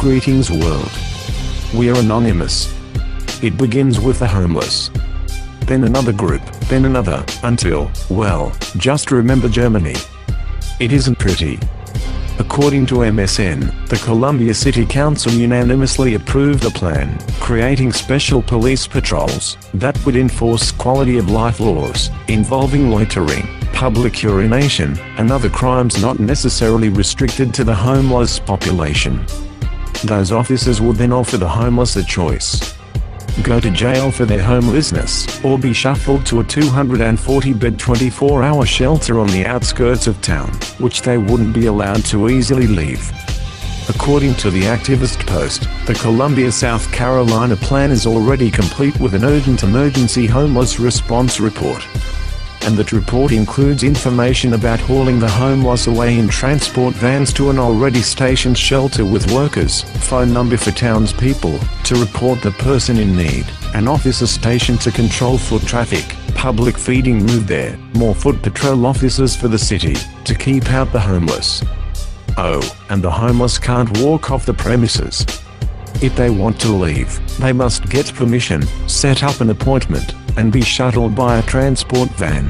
Greetings world. We are anonymous. It begins with the homeless. Then another group, then another, until, well, just remember Germany. It isn't pretty. According to MSN, the Columbia City Council unanimously approved a plan, creating special police patrols, that would enforce quality of life laws, involving loitering, public urination, and other crimes not necessarily restricted to the homeless population. Those officers would then offer the homeless a choice. Go to jail for their homelessness, or be shuffled to a 240-bed 24-hour shelter on the outskirts of town, which they wouldn't be allowed to easily leave. According to the activist post, the Columbia, South Carolina plan is already complete with an urgent emergency homeless response report. And that report includes information about hauling the homeless away in transport vans to an already stationed shelter with workers, phone number for townspeople, to report the person in need, an officer stationed to control foot traffic, public feeding moved there, more foot patrol officers for the city, to keep out the homeless. Oh, and the homeless can't walk off the premises. If they want to leave, they must get permission, set up an appointment, and be shuttled by a transport van.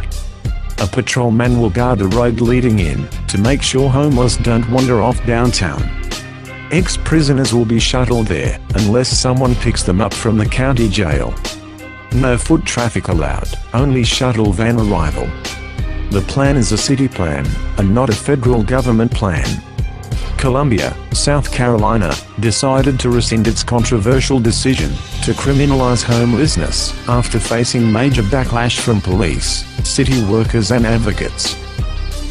A patrolman will guard the road leading in, to make sure homeless don't wander off downtown. Ex-prisoners will be shuttled there, unless someone picks them up from the county jail. No foot traffic allowed, only shuttle van arrival. The plan is a city plan, and not a federal government plan. Columbia, South Carolina, decided to rescind its controversial decision to criminalize homelessness after facing major backlash from police, city workers and advocates.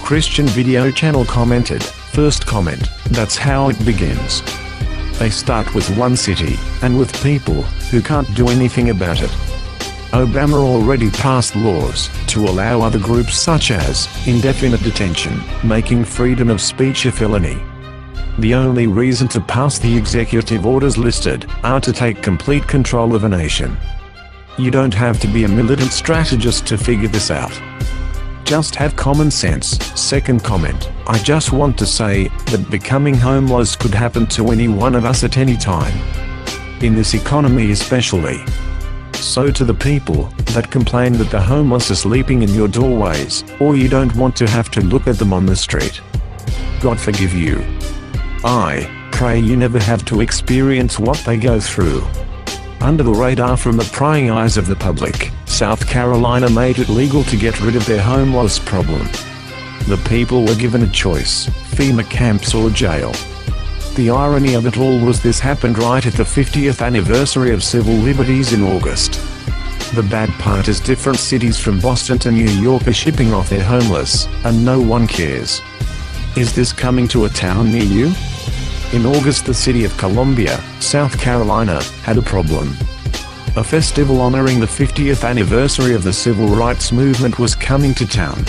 Christian Video Channel commented, "First comment, that's how it begins. They start with one city, and with people who can't do anything about it. Obama already passed laws to allow other groups such as indefinite detention, making freedom of speech a felony. The only reason to pass the executive orders listed are to take complete control of a nation. You don't have to be a militant strategist to figure this out. Just have common sense." Second comment, "I just want to say that becoming homeless could happen to any one of us at any time. In this economy especially. So to the people that complain that the homeless are sleeping in your doorways, or you don't want to have to look at them on the street, God forgive you. I pray you never have to experience what they go through." Under the radar from the prying eyes of the public, South Carolina made it legal to get rid of their homeless problem. The people were given a choice, FEMA camps or jail. The irony of it all was this happened right at the 50th anniversary of civil liberties in August. The bad part is different cities from Boston to New York are shipping off their homeless, and no one cares. Is this coming to a town near you? In August, the city of Columbia, South Carolina, had a problem. A festival honoring the 50th anniversary of the civil rights movement was coming to town.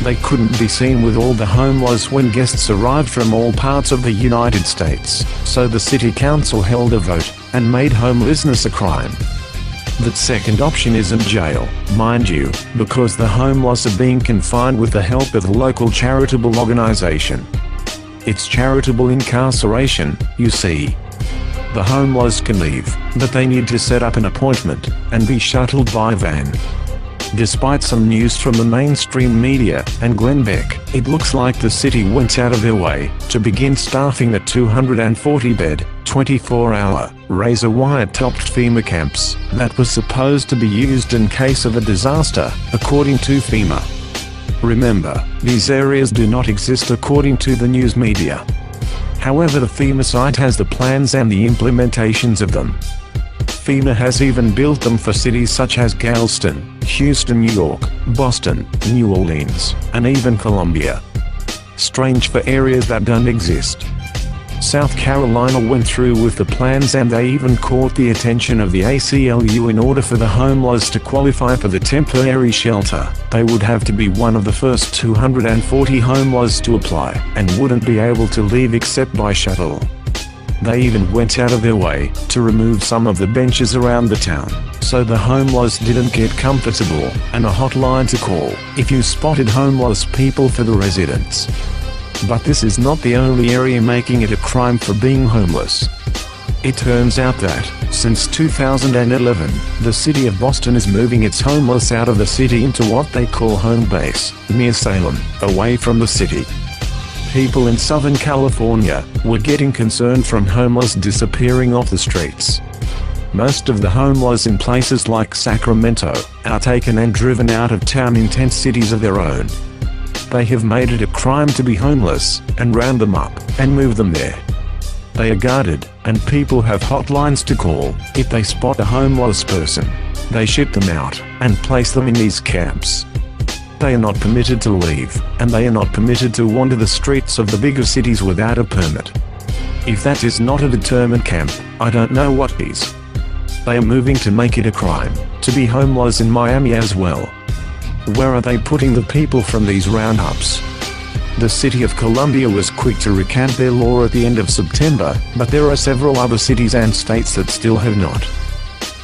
They couldn't be seen with all the homeless when guests arrived from all parts of the United States, so the city council held a vote, and made homelessness a crime. That second option isn't jail, mind you, because the homeless are being confined with the help of a local charitable organization. It's charitable incarceration, you see. The homeless can leave, but they need to set up an appointment, and be shuttled by van. Despite some news from the mainstream media and Glenn Beck, it looks like the city went out of their way to begin staffing the 240-bed, 24-hour, razor-wire-topped FEMA camps that was supposed to be used in case of a disaster, according to FEMA. Remember, these areas do not exist according to the news media. However, the FEMA site has the plans and the implementations of them. FEMA has even built them for cities such as Galveston, Houston, New York, Boston, New Orleans, and even Columbia. Strange for areas that don't exist. South Carolina went through with the plans, and they even caught the attention of the ACLU. In order for the homeless to qualify for the temporary shelter, they would have to be one of the first 240 homeless to apply, and wouldn't be able to leave except by shuttle. They even went out of their way to remove some of the benches around the town, so the homeless didn't get comfortable, and a hotline to call if you spotted homeless people for the residents. But this is not the only area making it a crime for being homeless. It turns out that, since 2011, the city of Boston is moving its homeless out of the city into what they call home base, near Salem, away from the city. People in Southern California were getting concerned from homeless disappearing off the streets. Most of the homeless in places like Sacramento are taken and driven out of town in tent cities of their own. They have made it a crime to be homeless, and round them up, and move them there. They are guarded, and people have hotlines to call if they spot a homeless person. They ship them out, and place them in these camps. They are not permitted to leave, and they are not permitted to wander the streets of the bigger cities without a permit. If that is not a determined camp, I don't know what is. They are moving to make it a crime to be homeless in Miami as well. Where are they putting the people from these roundups? The city of Columbia was quick to recant their law at the end of September, but there are several other cities and states that still have not.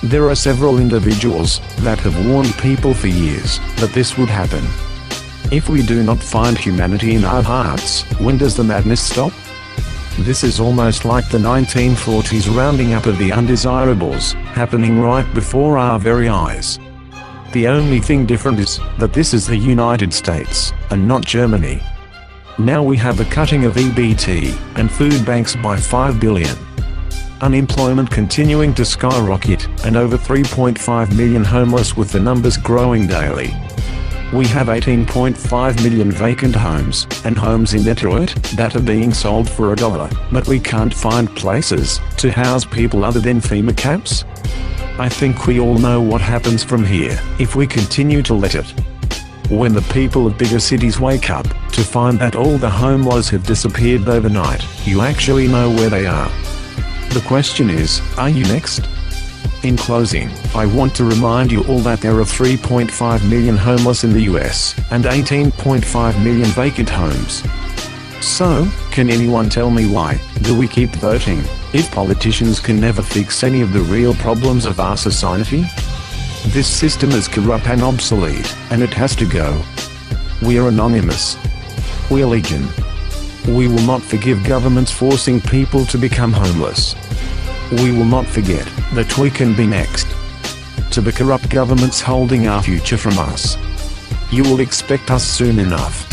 There are several individuals that have warned people for years that this would happen. If we do not find humanity in our hearts, when does the madness stop? This is almost like the 1940s rounding up of the undesirables, happening right before our very eyes. The only thing different is that this is the United States, and not Germany. Now we have a cutting of EBT and food banks by $5 billion. Unemployment continuing to skyrocket, and over 3.5 million homeless, with the numbers growing daily. We have 18.5 million vacant homes, and homes in Detroit that are being sold for $1, but we can't find places to house people other than FEMA camps. I think we all know what happens from here if we continue to let it. When the people of bigger cities wake up to find that all the homeless have disappeared overnight, you actually know where they are. The question is, are you next? In closing, I want to remind you all that there are 3.5 million homeless in the US, and 18.5 million vacant homes. So, can anyone tell me why do we keep voting, if politicians can never fix any of the real problems of our society? This system is corrupt and obsolete, and it has to go. We are anonymous. We are legion. We will not forgive governments forcing people to become homeless. We will not forget that we can be next to the corrupt governments holding our future from us. You will expect us soon enough.